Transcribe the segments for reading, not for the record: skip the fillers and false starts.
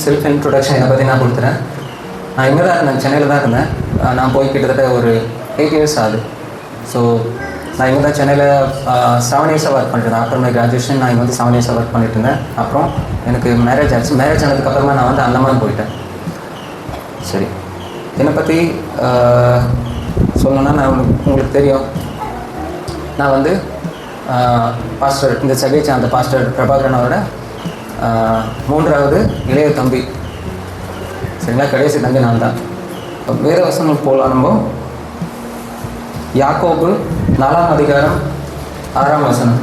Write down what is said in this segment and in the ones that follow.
Self introduction இதை பற்றி நான் கொடுத்துறேன். நான் இங்கே தான் இருந்தேன், சென்னையில் தான் இருந்தேன். நான் போய் கிட்டத்தட்ட ஒரு 8 years ஆகுது. ஸோ நான் இங்கே தான் சென்னையில் 7 years ஒர்க் பண்ணிட்டுருந்தேன். ஆஃப்டர் மை கிராஜுவேஷன் நான் இங்கே வந்து 7 years ஒர்க் பண்ணிட்டு இருந்தேன். அப்புறம் எனக்கு மேரேஜ் ஆச்சு. மேரேஜ் ஆனதுக்கப்புறமா நான் வந்து அந்தமான் போயிட்டேன். சரி, என்னை பற்றி சொல்லணுன்னா நான் உங்களுக்கு தெரியும், நான் வந்து பாஸ்டர் இந்த சபையை அந்த பாஸ்டர் பிரபாகரன் அவரோட 3வது இளைய தம்பி. சரிங்களா, கடைசி தம்பி நான் தான். வேத வசனம் போகலாம். நம்ம யாக்கோபு 4ஆம் அதிகாரம் 6ஆம் வசனம்.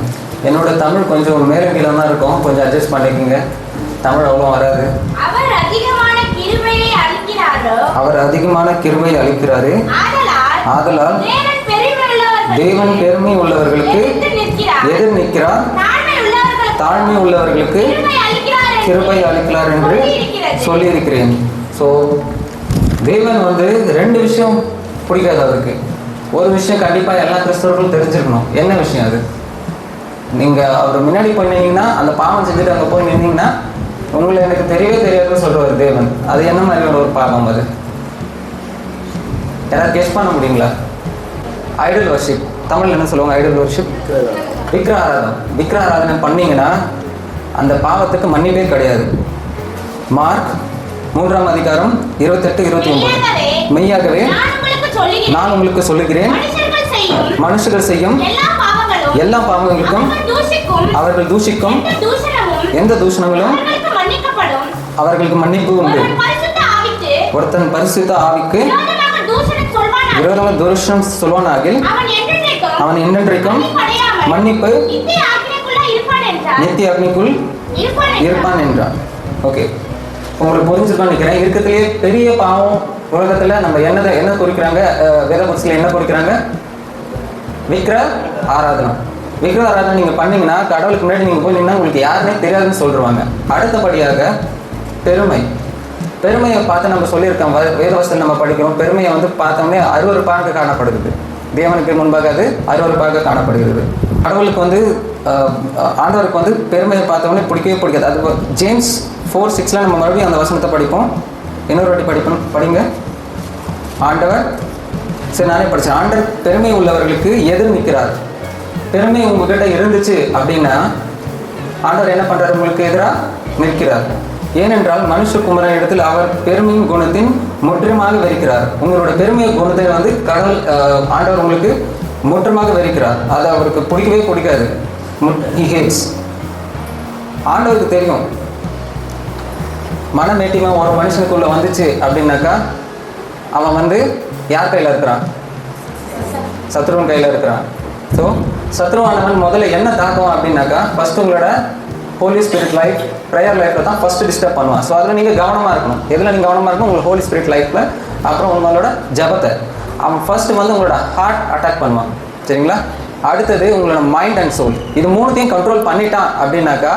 என்னோட தமிழ் கொஞ்சம் மேலும் கீழே தான் இருக்கும், கொஞ்சம் அட்ஜஸ்ட் பண்ணிக்கோங்க. தமிழ் அவ்வளோ வராது. அவர் அதிகமான கிருபை அளிக்கிறாரு, ஆதலால் தேவன் பெருமை உள்ளவர்களுக்கு எதிர் நிற்கிறார், தாழ்மை உள்ளவர்களுக்கு கிருபை அளிக்கிறார் என்று சொல்லியிருக்கிறேன். ஸோ தேவன் வந்து 2 விஷயம் பிடிக்காது அவருக்கு. ஒரு விஷயம் கண்டிப்பாக எல்லா கிறிஸ்தவர்களும் தெரிஞ்சிருக்கணும். என்ன விஷயம் அது? நீங்கள் அவர் முன்னாடி போனீங்கன்னா, அந்த பாவம் செஞ்சுட்டு அங்கே போய் நின்னீங்கன்னா, உங்களை எனக்கு தெரியவே தெரியாதுன்னு சொல்கிறவர் தேவன். அது என்ன மாதிரியான ஒரு பாவம் அது? யாராவது கெஸ் பண்ண முடியுங்களா? Idol worship. தமிழ் என்ன சொல்லுவாங்க? ஐடல் வர்ஷிப், விக்கிர ஆராதனை. விக்கிர ஆராதனை பண்ணீங்கன்னா அந்த பாவத்துக்கு மன்னிப்பே கிடையாது. மார்க் 3ஆம் அதிகாரம் 28-29. மெய்யாகவே நான் உங்களுக்கு சொல்லுகிறேன், மனுஷர்கள் செய்யும் எல்லா பாவங்களுக்கும் அவர்கள் தூஷிக்கும் எந்த தூஷணங்களும் அவர்களுக்கு மன்னிப்பு உண்டு. ஒருத்தன் பரிசுத்த ஆவிக்கு விரோதமாக தூஷணம் சொல்வானாகில் அவன் என்றென்றைக்கும் மன்னிப்பு நித்திய அக்னிக்குள் இருப்பான் என்றான். ஓகே, உங்களுக்கு புரிஞ்சுக்கணும்னு நினைக்கிறேன். இருக்கிறதுலேயே பெரிய பாவம் உலகத்தில் நம்ம என்ன குறிக்கிறாங்க? வேத புத்தகத்தில் என்ன குறிக்கிறாங்க? விக்கிர ஆராதனை. விக்கிர ஆராதனை நீங்கள் பண்ணீங்கன்னா, கடவுளுக்கு முன்னாடி நீங்கள் போய் நின்னா உங்களுக்கு யாருமே தெரியாதுன்னு சொல்லிடுவாங்க. அடுத்தபடியாக பெருமையை பார்த்து நம்ம சொல்லியிருக்கோம், வேதவசத்தில் நம்ம படிக்கிறோம். பெருமையை வந்து பார்த்தோம்னே அருவருப்பாக காணப்படுகிறது. தேவனுக்கு முன்பாக அது அருவருப்பாக காணப்படுகிறது. கடவுளுக்கு வந்து ஆண்டவருக்கு வந்து பெருமையை பார்த்தோன்னே பிடிக்கவே பிடிக்காது. அது ஜேம்ஸ் 4:6 நம்ம மறுபடியும் அந்த வசனத்தை படிப்போம். இன்னொரு வாட்டி படிங்க. ஆண்டவர், சரி நானே படித்தேன். ஆண்டவர் பெருமை உள்ளவர்களுக்கு எதிர் நிற்கிறார். பெருமை உங்ககிட்ட இருந்துச்சு அப்படின்னா ஆண்டவர் என்ன பண்ணுறாரு? உங்களுக்கு எதிராக நிற்கிறார். ஏனென்றால் மனுஷகுமாரன் இடத்தில் அவர் பெருமையின் குணத்தின் முற்றிலுமாக வெறுக்கிறார். உங்களோட பெருமை குணத்தை வந்து கடவுள் ஆண்டவர் உங்களுக்கு முற்றமாக வெறுக்கிறார். அது அவருக்கு பிடிக்கவே பிடிக்காது. ஆண்டவருக்கு தெரியும், மனமேட்டிமா ஒரு மனுஷனுக்குள்ள வந்துச்சு அப்படின்னாக்கா அவன் வந்து யார் கையில் இருக்கிறான்? சத்ருவன் கையில் இருக்கிறான். ஸோ சத்ருவானவன் முதல்ல என்ன தாக்கம் அப்படின்னாக்கா, ஃபர்ஸ்ட் உங்களோட ஹோலி ஸ்பிரிட் லைஃப், ப்ரேயர் லைஃப்பில் தான் ஃபஸ்ட்டு டிஸ்டர்ப் பண்ணுவான். ஸோ அதில் நீங்கள் கவனமாக இருக்கணும். எதில் நீங்கள் கவனமாக இருக்கணும்? உங்களோட ஹோலி ஸ்பிரிட் லைஃப்பில். அப்புறம் உங்களோட ஜபத்தை. அவன் ஃபர்ஸ்ட்டு வந்து உங்களோட ஹார்ட் அட்டாக் பண்ணுவான். சரிங்களா? அடுத்தது உங்களோட மைண்ட் அண்ட் சோல். இது 3த்தையும் கண்ட்ரோல் பண்ணிட்டான் அப்படின்னாக்கா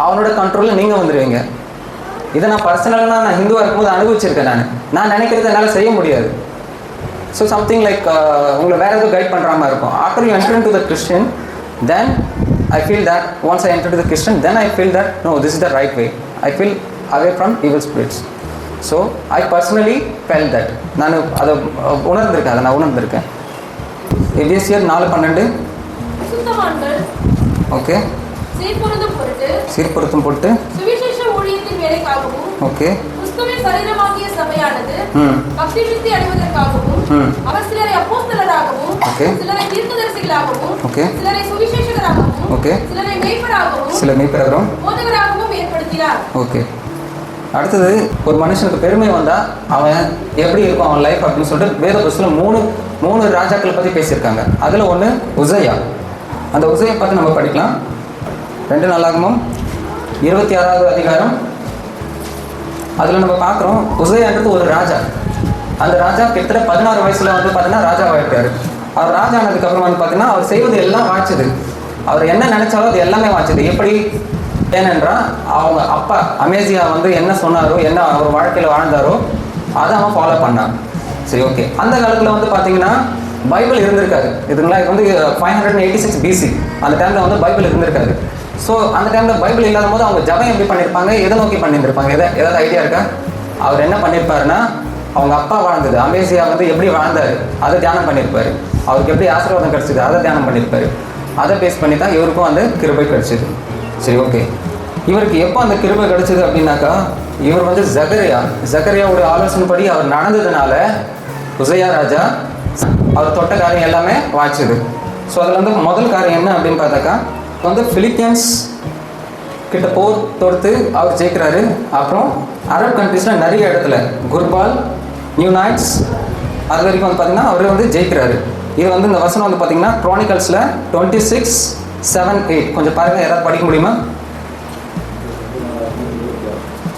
அவனோட கண்ட்ரோலில் நீங்கள் வந்துடுவீங்க. இதை நான் பர்சனலாக நான் ஹிந்துவாக இருக்கும்போது அனுபவிச்சிருக்கேன். நான் நினைக்கிறது என்னால் செய்ய முடியாது. ஸோ சம்திங் லைக் உங்களை வேறு எதுவும் கைட் பண்ணுற மாதிரி இருக்கும். After you enter into the Christian, then I feel that once I entered the Christian, then I feel that no, this is the right way. I feel away from evil spirits. So I personally felt that. நான் அதை உணர்ந்திருக்கேன். எபேசியர் 4:12. Okay, சீர்பொருத்தும் பொருட்டு சுவிசேஷ ஊழியத்தின் வேலைக்காகவும், okay, கிறிஸ்துவின் சரீரமாகிய சபையானது பக்தி விருத்தி அடைவதற்காகவும் அவர் சிலரை அப்போஸ்தலராகவும், சிலரை தீர்க்கதரிசிகளாகவும், சிலரை சுவிசேஷகராகவும், சிலரை மேய்ப்பராகவும், போதகராகவும் ஏற்படுத்தினார். ஓகே, அடுத்தது ஒரு மனுஷனுக்கு பெருமை வந்தால் அவன் எப்படி இருக்கும் அவன் லைஃப் அப்படின்னு சொல்லிட்டு வேத புத்தகத்தில் 3 ராஜாக்களை பற்றி பேசியிருக்காங்க. அதில் ஒன்று உசையா. அந்த உசையை பற்றி நம்ம படிக்கலாம். 2 நாளாகமம் 26வது அதிகாரம். அதில் நம்ம பார்க்குறோம், உசையான்றது ஒரு ராஜா. அந்த ராஜா கிட்டத்தட்ட 16 வயசில் வந்து பார்த்தீங்கன்னா ராஜாவாகிட்டார். அவர் ராஜா ஆனதுக்கப்புறம் வந்து பார்த்தீங்கன்னா அவர் செய்வது எல்லாம் வாய்ச்சது. அவர் என்ன நினைச்சாலும் அது எல்லாமே வாய்ச்சது. எப்படி? ஏனென்றால் அவங்க அப்பா அமேசியா வந்து என்ன சொன்னாரோ, என்ன அவர் வாழ்க்கையில் வாழ்ந்தாரோ அதை அவன் ஃபாலோ பண்ணான். சரி, ஓகே. அந்த காலத்தில் வந்து பார்த்தீங்கன்னா பைபிள் இருந்திருக்காரு. இதுங்களா, இது வந்து 586 BC. அந்த டைமில் வந்து பைபிள் இருந்திருக்காரு. ஸோ அந்த டைமில் பைபிள் இல்லாத போது அவங்க ஜபம் எப்படி பண்ணியிருப்பாங்க, எதை நோக்கி பண்ணியிருந்திருப்பாங்க, ஏதாவது ஐடியா இருக்கா? அவர் என்ன பண்ணியிருப்பாருன்னா, அவங்க அப்பா வாழ்ந்தது அமேசியா வந்து எப்படி வாழ்ந்தார் அதை தியானம் பண்ணியிருப்பார். அவருக்கு எப்படி ஆசீர்வாதம் கிடச்சிது அதை தியானம் பண்ணியிருப்பார். அதை பேஸ் பண்ணி தான் இவருக்கும் அந்த கிருபை கிடச்சிது. சரி, ஓகே. இவருக்கு எப்போ அந்த கிருபை கிடச்சிது அப்படின்னாக்கா, இவர் வந்து ஜகரியாவோட ஆலோசனைப்படி அவர் நடந்ததுனால உசையா ராஜா அவர் தொட்ட காரியம் எல்லாமே வாய்ச்சது. ஸோ அதில் வந்து முதல் காரியம் என்ன அப்படின்னு பார்த்தாக்கா, வந்து பிலிப்பியன்ஸ் கிட்ட போர் தொடுத்து அவர் ஜெயிக்கிறாரு. அப்புறம் அரப் கண்ட்ரீஸில் நிறைய இடத்துல குர்பால், நியூநாய்ட்ஸ், அது வரைக்கும் வந்து பார்த்தீங்கன்னா அவர் வந்து ஜெயிக்கிறாரு. இது வந்து இந்த வசனம் வந்து பார்த்தீங்கன்னா க்ரானிக்கல்ஸில் 26:7-8 கொஞ்சம் பாருங்கள், யாராவது படிக்க முடியுமா?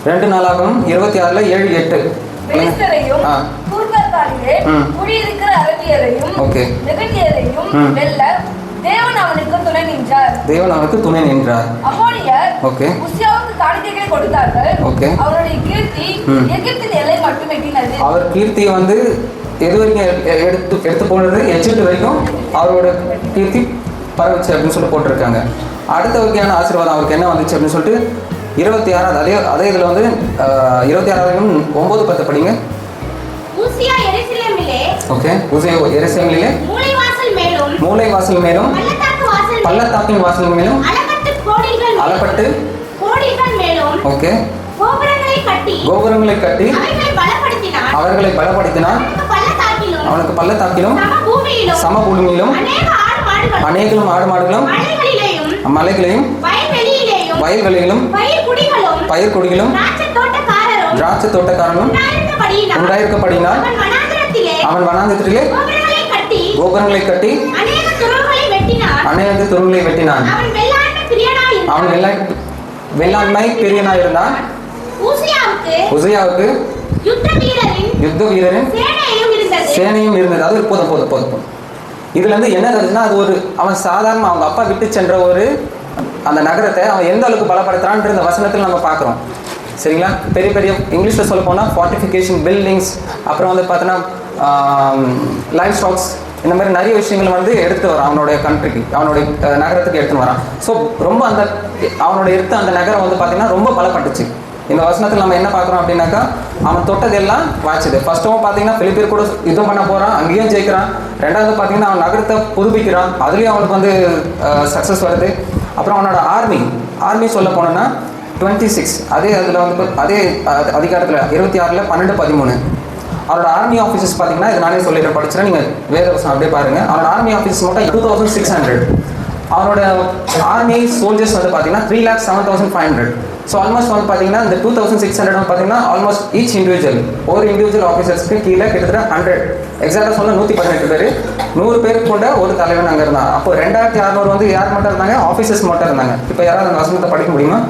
2 நாளாகவும் 26:7-8. தேவன் அவனுக்கு துணை நின்றார். ஓகே. காணிக்கைகளை கொடுத்தார்கள். ஓகே. அவருடைய கீர்த்தி எகிப்தின் எல்லை மட்டும் எட்டினது. அவர் கீர்த்தியை வந்து எது வரைக்கும் எடுத்து போனது, எஜிப்ட் வரைக்கும் அவரோட கீர்த்தி பரவச்சு அப்படின்னு சொல்லி போட்டிருக்காங்க. அடுத்த வகையான ஆசீர்வாதம் அவருக்கு என்ன வந்துச்சு அப்படின்னு சொல்லிட்டு 26 அதே இதில் வந்து 26 9-10 படிங்க. ஓகே. எருசலேமிலே மூலை வாசல் மேலும் பள்ளத்தாக்கின் வாசல் மேலும் அளப்பட்டு ஓகே கோபுரங்களை கட்டி அவர்களை பலப்படுத்தினான். அவனுக்கு பள்ளத்தாக்கிலும் சமபூமியிலும் அநேகம் ஆடு மாடுகளும் மலைகளையும் வயல்களிலும் பயிர் கொடிகளும் திராட்சை தோட்டக்காரனும் உண்டாயிருக்கப்படினால் அவன் வனாந்திரத்திலே கோபுரங்களை கட்டி அநேக துருங்களை வெட்டினான். அவன் வெள்ளாண்மை பிரியனாய் இருந்தான். உசியாவுக்கு யுத்த வீரரின் சேனையும் இருந்தது. அது போதும். இதுல இருந்து என்ன தெரிஞ்சுன்னா, அது ஒரு அவன் சாதாரண அவங்க அப்பா விட்டு சென்ற ஒரு அந்த நகரத்தை அவன் எந்த அளவுக்கு பலப்படுத்துறான்ற இந்த வசனத்தில் நம்ம பார்க்குறோம். சரிங்களா? பெரிய பெரிய இங்கிலீஷில் சொல்ல போனால் ஃபார்ட்டிஃபிகேஷன் பில்டிங்ஸ், அப்புறம் வந்து பார்த்தோன்னா லைஃப் ஸ்டாக்ஸ், இந்த மாதிரி நிறைய விஷயங்கள் வந்து எடுத்து வரான் அவனுடைய கண்ட்ரிக்கு, அவனுடைய நகரத்துக்கு எடுத்துன்னு வரான். ஸோ ரொம்ப அவனுடைய எடுத்து அந்த நகரம் வந்து பார்த்தீங்கன்னா ரொம்ப பலப்பட்டுச்சு. இந்த வசனத்தில் நம்ம என்ன பார்க்குறோம் அப்படின்னாக்கா, அவன் தொட்டதெல்லாம் வாய்ச்சது. ஃபர்ஸ்ட்டும் பார்த்தீங்கன்னா பிலிப்பியர் கூட யுத்தம் பண்ண போகிறான், அங்கேயும் ஜெயிக்கிறான். ரெண்டாவது பார்த்தீங்கன்னா அவன் நகரத்தை புதுப்பிக்கிறான், அதுலேயும் அவனுக்கு வந்து சக்ஸஸ் வருது. அப்புறம் அவனோட ஆர்மி சொல்ல போனோன்னா 26 அதே அதில் வந்து அதே அதிகாரத்தில் 26:12-13 அவரோட ஆர்மி ஆஃபீஸர்ஸ் பார்த்தீங்கன்னா, இது நானே சொல்லிடுறேன், படிச்சுன்னா நீங்கள் வேறு வருஷம் அப்படியே பாருங்கள். அவனோட ஆர்மி ஆஃபீஸர்ஸ் மட்டும் 2600. அவனோட ஆர்மி சோல்ஜர்ஸ் வந்து பார்த்தீங்கன்னா 3,07,500. ஸோ ஆல்மோஸ்ட் வந்து பார்த்தீங்கன்னா இந்த 2600 வந்து பார்த்தீங்கன்னா ஆல்மோஸ்ட் ஈச் இண்டிவிஜுவல் ஒரு இண்டிவிஜுவல் ஆஃபீஸர்ஸ்க்கு கீழே கிட்டத்தட்ட 100 எக்ஸாக்டாக சொன்னால் 118 பேர் 100 பேருக்கு கொண்ட ஒரு தலைவன் அங்கே இருந்தான். அப்போ 2600 வந்து யார் மட்டும் இருந்தாங்க? ஆஃபீஸர்ஸ் மட்டும் இருந்தாங்க. இப்போ யாராவது அந்த வசனத்தை படிக்க முடியுமா?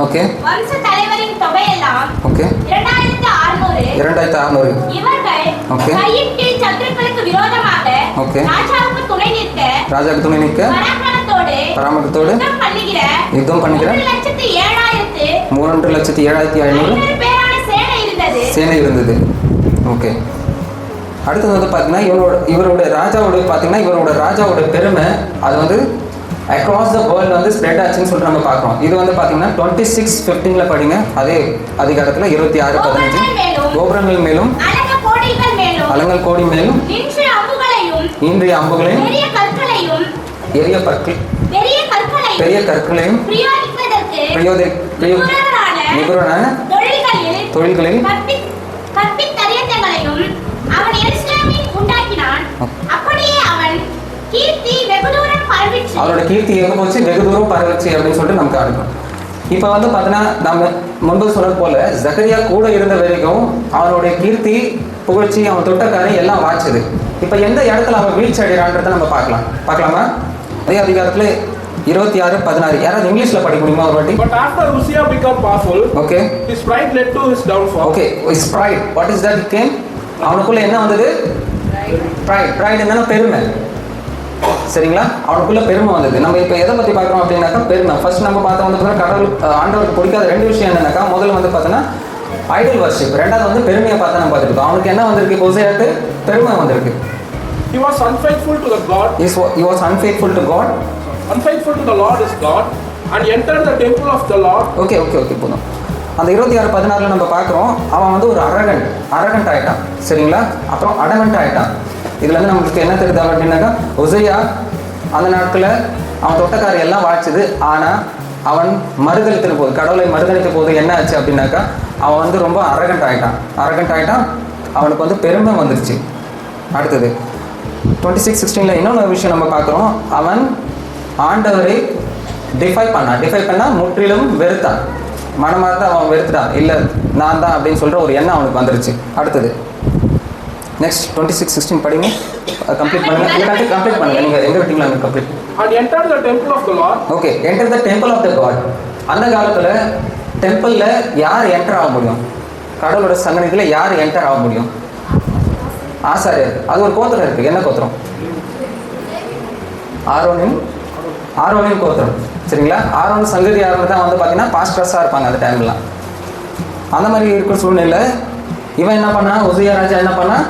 ஓகே. வம்ச தலைவரின் தொகையெல்லாம் ஓகே 2600. இவர்கள் ஓகே கையிட்டு சத்துருக்களுக்கு விரோதமாக ஓகே ராஜாவுக்கு துணை நிற்க பராமரித்தோடு யுத்தம் பண்ணுகிற 3,07,500 சேனை இருந்தது. ஓகே. அடுத்தது வந்து பார்த்தீங்கன்னா இவரோட ராஜாவோட பெருமை அது வந்து அக்ராஸ் த வேர்ல்டு வந்து ஸ்ப்ரெட் ஆச்சுன்னு சொல்லிட்டு நம்ம பார்க்குறோம். இது வந்து பார்த்தீங்கன்னா 26:15 படிங்க. அதே அதிகாரத்தில் 26:15 கோபுரங்கள் மேலும் அலங்கல் கோடி மேலும் இன்றைய அம்புகளையும் பெரிய கற்களையும் நிபுணரான தொழில்களில் அவரோட கீர்த்தி எங்க போச்சு? வெகு தூரம் பரவச்சு அப்படின்னு சொல்லிட்டு நமக்கு அனுப்பும். இப்போ வந்து பார்த்தீங்கன்னா நம்ம முன்பு சொன்னது போல ஜக்கரியா கூட இருந்த வரைக்கும் அவனுடைய கீர்த்தி புகழ்ச்சி அவன் தொட்டக்காரை எல்லாம் வாய்ச்சது. இப்போ எந்த இடத்துல அவன் வீழ்ச்சி அடைகிறான்றதை நம்ம பார்க்கலாமா? அதே அதிகாரத்தில் 26:16 யாராவது இங்கிலீஷ்ல படிக்க முடியுமா ஒரு வாட்டி? But after Uzziah became powerful, okay, his pride led to his downfall. Okay, his pride, what is that it came? அவனுக்குள்ள என்ன வந்தது? pride என்னன்னா பெருமை. சரிங்களா? அவனுக்குள்ள பெருமை வந்தது. நம்ம இப்போ எதை பற்றி பார்க்குறோம் அப்படின்னாக்கா பெருமை. ஃபர்ஸ்ட் நம்ம பார்த்தா வந்து கடவுள் ஆண்டவருக்கு பிடிக்காத 2 விஷயம் என்னன்னாக்கா, முதல்ல வந்து பார்த்தோன்னா ஐடல் வர்ஷிப், ரெண்டாவது வந்து பெருமையை பார்த்தா நம்ம பார்த்துருக்கோம். அவனுக்கு என்ன வந்திருக்கு? உசையாக்கு பெருமை வந்திருக்கு. He was unfaithful to the God. He was unfaithful to God. unfaithful to the Lord his God, and entered the temple of the Lord. Okay போதும். அந்த 26:16 நம்ம பார்க்குறோம், அவன் வந்து ஒரு அரகண்ட் ஆகிட்டான், சரிங்களா. அப்புறம் அடமெண்ட் ஆகிட்டான். இதில் வந்து நம்மளுக்கு என்ன தெரியுது அப்படின்னாக்கா, உசையா அந்த நாட்களில் அவன் தொட்டக்காரை எல்லாம் வாழ்ச்சுது. ஆனால் அவன் மறுதளித்த போது, கடவுளை மறுதளித்த போது என்ன ஆச்சு அப்படின்னாக்கா, அவன் வந்து ரொம்ப அரகண்ட் ஆகிட்டான். அவனுக்கு வந்து பெருமை வந்துருச்சு. அடுத்தது 26:16 இன்னொன்று விஷயம் நம்ம பார்க்குறோம், அவன் ஆண்டவரை டிஃபை பண்ணால் முற்றிலும் வெறுத்தான். மனமார்ந்து அவன் வெறுத்துட்டான், இல்லை நான் தான் அப்படின்னு சொல்கிற ஒரு எண்ணம் அவனுக்கு வந்துருச்சு. அடுத்தது நெக்ஸ்ட் 26:16 படிங்க, கம்ப்ளீட் பண்ணுங்க. நீங்கள் எங்கே விட்டீங்களா அங்கே complete. And entered the temple of the Lord. Okay, enter the temple of the God. அந்த காலத்தில் டெம்பிளில் யார் என்டர் ஆக முடியும்? கடவுளோட சன்னதியில் யார் என்டர் ஆக முடியும்? ஆசாரியர். அது ஒரு கோத்திரம் இருக்குது. என்ன கோத்திரம்? ஆரோனின் கோத்திரம், சரிங்களா. ஆரோன் சங்கதி யாருன்னு தான் வந்து பார்த்தீங்கன்னா பாஸ்டர்ஸாக இருப்பாங்க அந்த டைம்லாம். அந்த மாதிரி இருக்கிற சூழ்நிலை இவன் என்ன பண்ணான், உசியா ராஜா என்ன பண்ணான்,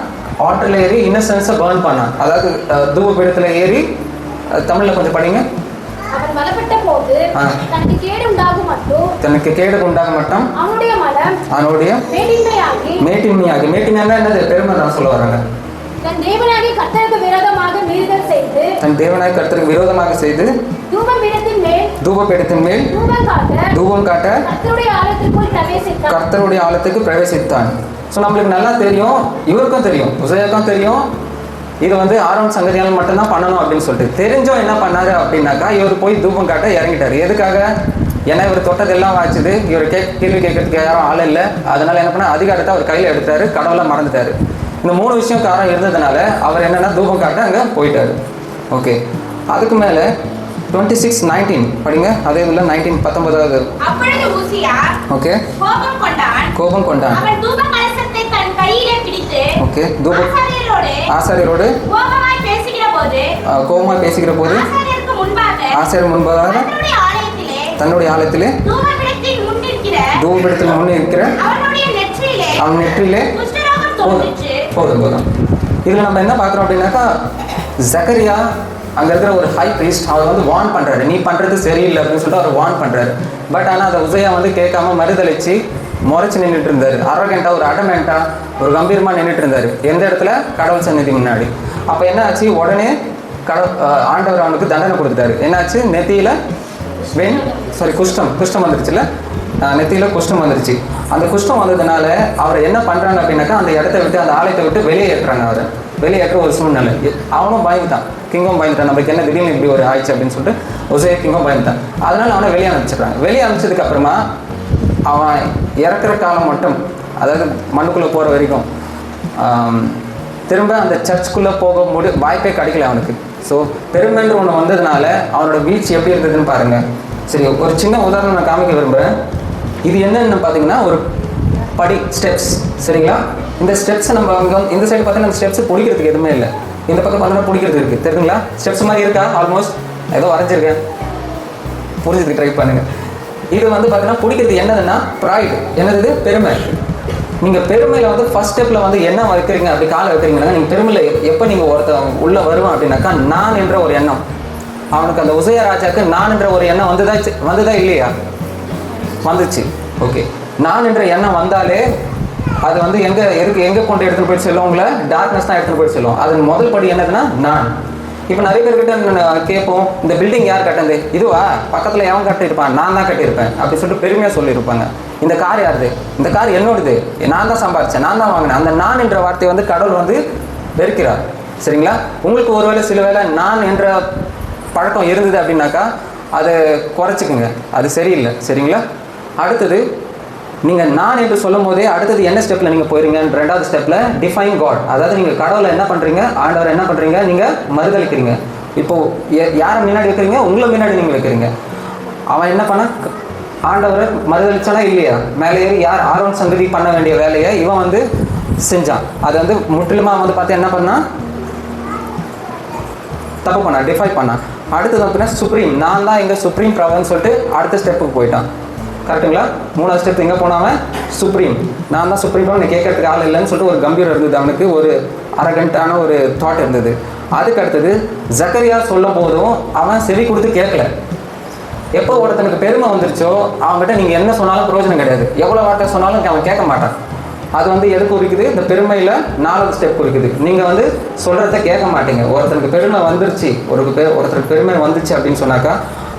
ஆட்டரில் ஏறி இன்னசென்ஸை பர்ன் பண்ணான். அதாவது தூபபீடத்தில் ஏறி, தமிழில் கொஞ்சம் படிங்க. அவன் மலப்பட்ட போது தனக்கு கேடு உண்டாக மட்டும் அவனுடைய மேட்டின்மையாகி என்னது, பெருமை தான் சொல்ல வராங்க. தன் தேவனாகிய கர்த்தருக்கு விரோதமாக செய்து தூபபீடத்தின் மேல் தூபம் காட்ட கர்த்தருடைய ஆலயத்துக்கு பிரவேசித்தான். ஸோ நம்மளுக்கு நல்லா தெரியும், இவருக்கும் தெரியும், உசையாவுக்கும் தெரியும், இது வந்து ஆரோன் சங்கதியால் மட்டும்தான் பண்ணணும் அப்படின்னு சொல்லிட்டு தெரிஞ்சோம். என்ன பண்ணாரு அப்படின்னாக்கா, இவர் போய் தூபம் காட்ட இறங்கிட்டார். எதுக்காக? ஏன்னா இவர் தொட்டதெல்லாம் வாய்ச்சுது, இவர் கேள்வி கேட்கறதுக்கு யாரும் ஆள் இல்லை. அதனால என்ன பண்ண, அதிகாரத்தை அவர் கையில் எடுத்தாரு, கடவுளை மறந்துட்டாரு. இந்த 3 விஷயம் காரணம் இருந்ததுனால அவர் என்னன்னா தூபம் காட்ட அங்கே போயிட்டாரு. ஓகே, அதுக்கு மேலே 26:19 படிங்க. அதே இதில் 19 ஓகே, கோபம் கொண்டான். ஓகே, ஆசாரியரோடு கோபமாய் பேசுகிற போது ஆசாரியர் முன்பாக தன்னுடைய ஆலயத்திலே தூபபீடத்தில் முன் இருக்கிற அவன் நெற்றிலே போதும். இதில் நம்ம என்ன பார்க்குறோம் அப்படின்னாக்கா, ஜக்கரியா அங்கே இருக்கிற ஒரு ஹை ப்ரீஸ்ட் அவர் வந்து வார்ன் பண்ணுறாரு, நீ பண்ணுறது சரியில்லை அப்படின்னு சொல்லிட்டு அவர் வார்ன் பண்ணுறாரு. பட் ஆனால் அதை உசையா வந்து கேட்காம மறுதளிச்சு முறைச்சி நின்றுட்டு இருந்தார். அரகண்டாக, ஒரு அடமெண்ட்டாக, ஒரு கம்பீரமாக நின்றுட்டு இருந்தார். எந்த இடத்துல? கடவுள் சந்நிதி முன்னாடி. அப்போ என்ன ஆச்சு, உடனே ஆண்டவர் அவனுக்கு தண்டனை கொடுத்துட்டாரு. என்னாச்சு, நெத்தியில் குஷ்டம் வந்துருச்சுல்ல, நெத்தியில் குஷ்டம் வந்துருச்சு. அந்த குஷ்டம் வந்ததுனால அவர் என்ன பண்ணுறாங்க அப்படின்னாக்கா, அந்த இடத்த விட்டு, அந்த ஆலயத்தை விட்டு வெளியேற்றுறாங்க. அவரை வெளியேற்ற ஒரு சூழ்நிலை. அவனும் பயந்துட்டான், கிங்கும் பயந்துட்டான், நம்மளுக்கு என்ன திடீர்னு இப்படி ஒரு ஆயிடுச்சு அப்படின்னு சொல்லிட்டு உசையா கிங்கும் பயந்துட்டான். அதனால அவனை வெளியே அனுப்பிச்சிடுறாங்க. வெளியே அனுப்பிச்சதுக்கு அப்புறமா அவன் இறக்குற காலம் மட்டும், அதாவது மண்ணுக்குள்ளே போகிற வரைக்கும் திரும்ப அந்த சர்ச்சுக்குள்ளே போக வாய்ப்பே கிடைக்கல அவனுக்கு. ஸோ பெருமைன்ற ஒன்று வந்ததுனால அவனோட வீழ்ச்சி எப்படி இருந்ததுன்னு பாருங்கள். சரி, ஒரு சின்ன உதாரணம் நான் காமிக்க விரும்புகிறேன். இது என்னன்னு பார்த்தீங்கன்னா ஒரு படி, ஸ்டெப்ஸ், சரிங்களா. இந்த ஸ்டெப்ஸை நம்ம அங்கே இந்த சைடு பார்த்தீங்கன்னா இந்த ஸ்டெப்ஸ் பிடிக்கிறதுக்கு எதுவுமே இல்லை. இந்த பக்கம் பார்த்தீங்கன்னா பிடிக்கிறது இருக்குது, தெரியுங்களா. ஸ்டெப்ஸ் மாதிரி இருக்கா, ஆல்மோஸ்ட் ஏதோ வரைஞ்சிருக்கேன், புரிஞ்சுதுக்கு ட்ரை பண்ணுங்கள். இது வந்து பார்த்தீங்கன்னா பிடிக்கிறது என்னதுன்னா ப்ரைடு, என்னது, பெருமை. நீங்கள் பெருமையில் வந்து ஃபர்ஸ்ட் ஸ்டெப்பில் வந்து என்ன வைக்கிறீங்க, அப்படி காலை வைக்கிறீங்கன்னா, நீங்கள் பெருமையில் எப்போ நீங்கள் ஒருத்தர் உள்ளே வருவான் அப்படின்னாக்கா, நான் என்ற ஒரு எண்ணம். அவனுக்கு அந்த உசையா ராஜாவுக்கு நான் என்ற ஒரு எண்ணம் வந்துதா இல்லையா? வந்துச்சு. ஓகே, நான் என்ற எண்ணம் வந்தாலே அது வந்து எங்கே கொண்டு எடுத்துகிட்டு போயிட்டு செல்லும், உங்களை டார்க்னஸ் தான் எடுத்துகிட்டு போயிட்டு செல்லும். அது முதல் படி என்னதுன்னா நான். இப்போ நிறைய பேர்கிட்ட கேட்போம், இந்த பில்டிங் யார் கட்டினது? இதுவா? பக்கத்தில் எவன் கட்டியிருப்பான்? நான் தான் கட்டியிருப்பேன் அப்படி சொல்லிட்டு பெருமையாக சொல்லியிருப்பாங்க. இந்த கார் யாருது? இந்த கார் என்னோடது, நான் தான் சம்பாதிச்சேன், நான் தான் வாங்கினேன். அந்த நான் என்ற வார்த்தையை வந்து கடவுள் வந்து வெறுக்கிறார், சரிங்களா. உங்களுக்கு ஒருவேளை சில வேளை நான் என்ற பழக்கம் இருந்தது அப்படின்னாக்கா அதை குறைச்சிக்குங்க, அது சரியில்லை, சரிங்களா. அடுத்தது நீங்கள் நான் என்று சொல்லும் போதே அடுத்தது என்ன ஸ்டெப்பில் நீங்கள் போயிருங்க, 2வது ஸ்டெப்பில் டிஃபைன் காட். அதாவது நீங்கள் கடவுளை என்ன பண்ணுறீங்க, ஆண்டவரை என்ன பண்ணுறீங்க, நீங்கள் மறுதளிக்கிறீங்க. இப்போது யாரை முன்னாடி வைக்கிறீங்க? உங்களை முன்னாடி நீங்கள் வைக்கிறீங்க. அவன் என்ன பண்ண, ஆண்டவரை மறுதளிச்சானா இல்லையா? மேலே ஏறி யார் ஆரோன் சங்கதி பண்ண வேண்டிய வேலையை இவன் வந்து செஞ்சான். அது வந்து முற்றிலுமாக வந்து பார்த்து என்ன பண்ணான், தப்பு பண்ணான், டிஃபை பண்ணான். அடுத்தது அப்படின்னா சுப்ரீம், நான் தான் எங்கள் சுப்ரீம் ப்ரவர்னு சொல்லிட்டு அடுத்த ஸ்டெப்புக்கு போயிட்டான். கரெக்டுங்களா? 3வது ஸ்டெப் எங்கே போனாவன்? சுப்ரீம், நான் தான் சுப்ரீம் ப்ரவர், நீ கேட்கறதுக்கு ஆள் இல்லைன்னு சொல்லிட்டு ஒரு கம்பீரம் இருந்தது அவனுக்கு, ஒரு அரகண்டான ஒரு தாட் இருந்தது. அதுக்கு அடுத்தது ஜக்கரியா சொல்லும் போதும் அவன் செவி கொடுத்து கேட்கல. எப்போ ஒருத்தனுக்கு பெருமை வந்துருச்சோ அவங்ககிட்ட நீங்கள் என்ன சொன்னாலும் பிரயோஜனம் கிடையாது. எவ்வளோ வார்த்தை சொன்னாலும் அவன் கேட்க மாட்டான். அது வந்து எது குறிக்குது? இந்த பெருமையில் 4வது ஸ்டெப் குறிக்குது. நீங்கள் வந்து சொல்கிறத கேட்க மாட்டீங்க. ஒருத்தனுக்கு பெருமை வந்துருச்சு, ஒருத்தருக்கு பெருமை வந்துச்சு அப்படின்னு சொன்னாக்கா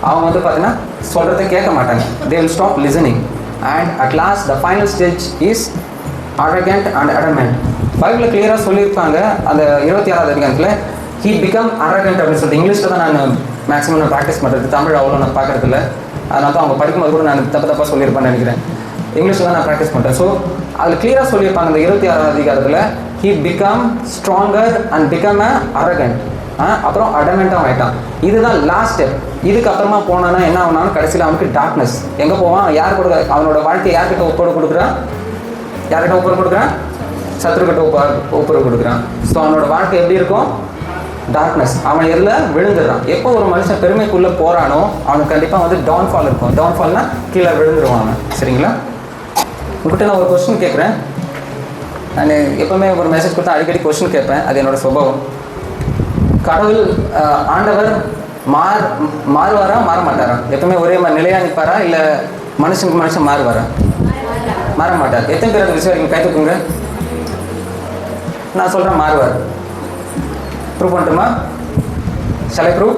அவங்க வந்து பார்த்தீங்கன்னா சொல்கிறத கேட்க மாட்டாங்க. they will stop listening and at last the final stage is arrogant and adamant. பைபிளில் கிளியராக சொல்லியிருப்பாங்க அந்த 26வது அதிகாரத்தில் he become arrogant அப்படின்னு சொல்லிட்டு. இங்கிலீஷில் தான் நான் மேக்ஸிமம் நான் ப்ராக்டிஸ் பண்ணுறது, தமிழ் அவ்வளோ நான் பார்க்குறதில்ல. அதனால தான் அவங்க படிக்கும்போது கூட நான் தப்பாக சொல்லியிருப்பேன்னு நினைக்கிறேன். இங்கிலீஷில் தான் நான் ப்ராக்டிஸ் பண்ணுறேன். ஸோ அதில் கிளியராக சொல்லியிருப்பாங்க அந்த 26வது அதிகாரத்தில் he become stronger and become a arrogant. அப்புறம் அடமெண்ட்டாக ஆகிட்டான். இதுதான் லாஸ்ட் ஸ்டெப். இதுக்கப்புறமா போனான்னா என்ன ஆகுனாலும் கடைசியில் அவனுக்கு டார்க்னஸ். எங்கே போவான்? யார் கூட அவனோட வாழ்க்கையை யார்கிட்ட ஒப்புரவு கொடுக்குறான்? யார்கிட்ட ஒப்புரவு கொடுக்குறான்? சத்துருக்கிட்ட ஒப்புரவு கொடுக்குறான். ஸோ அவனோட வாழ்க்கை எப்படி இருக்கும்? டார்க்னஸ். அவன் எதில் விழுந்துடுறான். எப்போ ஒரு மனுஷன் பெருமைக்குள்ளே போகிறானோ அவனுக்கு கண்டிப்பாக வந்து டவுன்ஃபால் இருக்கும். டவுன்ஃபால்னா கீழே விழுந்துருவான் அவன். சரிங்களா? உங்கள்கிட்ட நான் ஒரு கொஸ்டின் கேட்குறேன். நான் எப்போவுமே ஒரு மெசேஜ் கொடுத்தா அடிக்கடி கொஸ்டின் கேட்பேன். அது என்னோடய சுபாவம். கடவுள் ஆண்டவர் மாறுவாரா மாற மாட்டாரா? எப்பவுமே ஒரே மாதிரி நிலையாக நிற்பாரா இல்லை மனுஷனுக்கு மனுஷன் மாறுவாரா? மாற மாட்டார். எத்தனை பேர் விஷயம் நீங்கள் கை தூக்குங்க. நான் சொல்கிறேன் மாறுவார். ப்ரூவ் பண்ணட்டுமா? Shall I prove?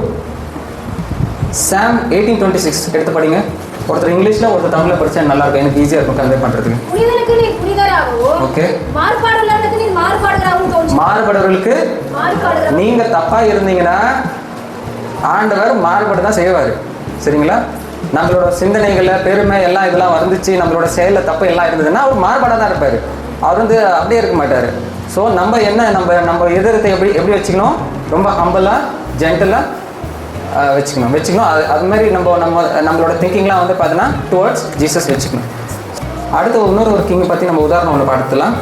சாம் 18:26 எடுத்து படிங்க. ஒருத்தர் இங்கிலீஷில் ஒருத்தர் தமிழில் படித்தா நல்லா இருக்கும். எனக்கு ஈஸியாக இருக்கும் கன்வே பண்ணுறதுக்கு. ஓகே. மாறுபடுறவர்களுக்கு நீங்கள் தப்பாக இருந்தீங்கன்னா ஆண்டவர் மாறுபட்டு தான் செய்வார். சரிங்களா? நம்மளோட சிந்தனைகளில் பெருமை எல்லாம் இதெல்லாம் வந்துச்சு, நம்மளோட செயலில் தப்பு எல்லாம் இருந்ததுன்னா அவர் மாறுபாடாக தான் இருப்பார். அவர் வந்து அப்படியே இருக்க மாட்டார். ஸோ நம்ம என்ன நம்ம எதிர்த்தை எப்படி வச்சுக்கணும்? ரொம்ப ஹம்பிளாக ஜென்டலாக வச்சுக்கணும். அது மாதிரி நம்மளோட திங்கிங்லாம் வந்து பார்த்தீங்கன்னா டுவர்ட்ஸ் ஜீசஸ் வச்சுக்கணும். அடுத்து இன்னொரு கிங்கை பற்றி நம்ம உதாரணம் ஒன்று பார்த்துலாம்.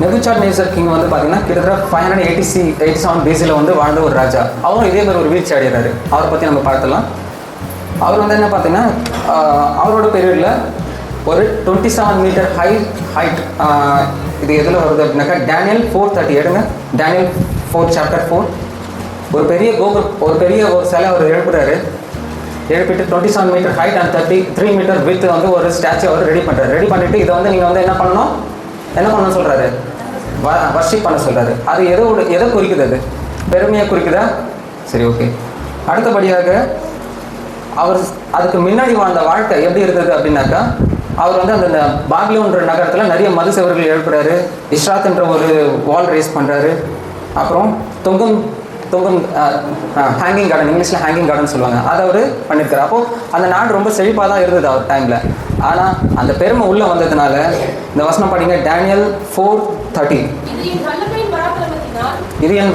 நெபுகாத்நேசர் கிங் வந்து பார்த்தீங்கன்னா கிட்டத்தட்ட 587 BC வந்து வாழ்ந்த ஒரு ராஜா. அவரும் இதே மாதிரி ஒரு வீழ்ச்சி அடைகிறாரு. அவரை பற்றி நம்ம பார்த்துலாம். அவர் வந்து என்ன பார்த்தீங்கன்னா அவரோட பீரியடில் ஒரு 27 மீட்டர் ஹைட் இது எதில் வருது அப்படின்னாக்கா டேனியல் 4:30 எடுங்க. டேனியல் 4:4 ஒரு பெரிய ஒரு சிலை அவர் எழுப்பிட்டு 27 metre height and 33 metre with வந்து ஒரு ஸ்டாச்சு அவர் ரெடி பண்ணிட்டு இதை வந்து நீங்கள் வந்து என்ன பண்ணணும் சொல்கிறாரு? வர்ஷிப் பண்ண சொல்கிறாரு. அது எதை குறிக்குது? அது பெருமையை குறிக்குதா? சரி, ஓகே. அடுத்தபடியாக அவர் அதுக்கு முன்னாடி வாழ்ந்த வாழ்க்கை எப்படி இருந்தது அப்படின்னாக்கா அவர் வந்து அந்த பாபிலோன்ற நகரத்தில் நிறைய மது செவர்கள் எழுப்புறாரு. இஸ்ராத் என்ற ஒரு வால் ரேஸ் பண்ணுறாரு. அப்புறம் தொங்கும் ஹேங்கிங் கார்டன், இங்கிலீஷில் ஹேங்கிங் கார்டன் சொல்லுவாங்க, அதை அவர் பண்ணியிருக்காரு. அப்போது அந்த நாடு ரொம்ப செழிப்பாக தான் இருந்தது அவர் டைமில். ஆனால் அந்த பெருமை உள்ளே வந்ததுனால இந்த வசனம் படிங்க. டேனியல் 4:30 இது என்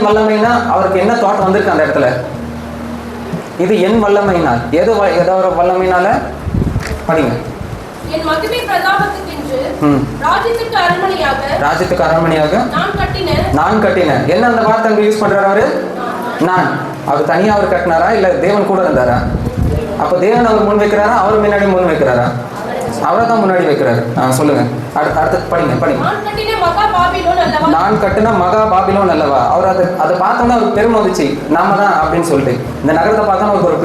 வல்லமைனா அவருக்கு என்ன தோட்டம் வந்திருக்கு அந்த இடத்துல? இது என் வல்லமைனால் ஏதோ ஒரு வல்லமைனால படிங்க. ராஜ்யத்துக்கு அரண்மனையாக நான் கட்டினேன். என்ன அந்த வார்த்தை அங்கே யூஸ் பண்றாரு அவரு? நான். அவர் தனியா அவர் கட்டினாரா இல்ல தேவன் கூட இருந்தாரா? அப்ப தேவன் அவர் முன் வைக்கிறாரா அவர் முன்னாடி முன் வைக்கிறாரா? அவரை தான் முன்னாடி வைக்கிறாரு. சொல்லுங்க. அடுத்து படிங்க. நான் கட்டின மகா பாபிலோன் அல்லவா? அவர் அதை பார்த்தோன்னா அவருக்கு பெருமை வந்துச்சு, நாம தான் அப்படின்னு சொல்லிட்டு. இந்த நகரத்தை பார்த்தோன்னா அவருக்கு ஒரு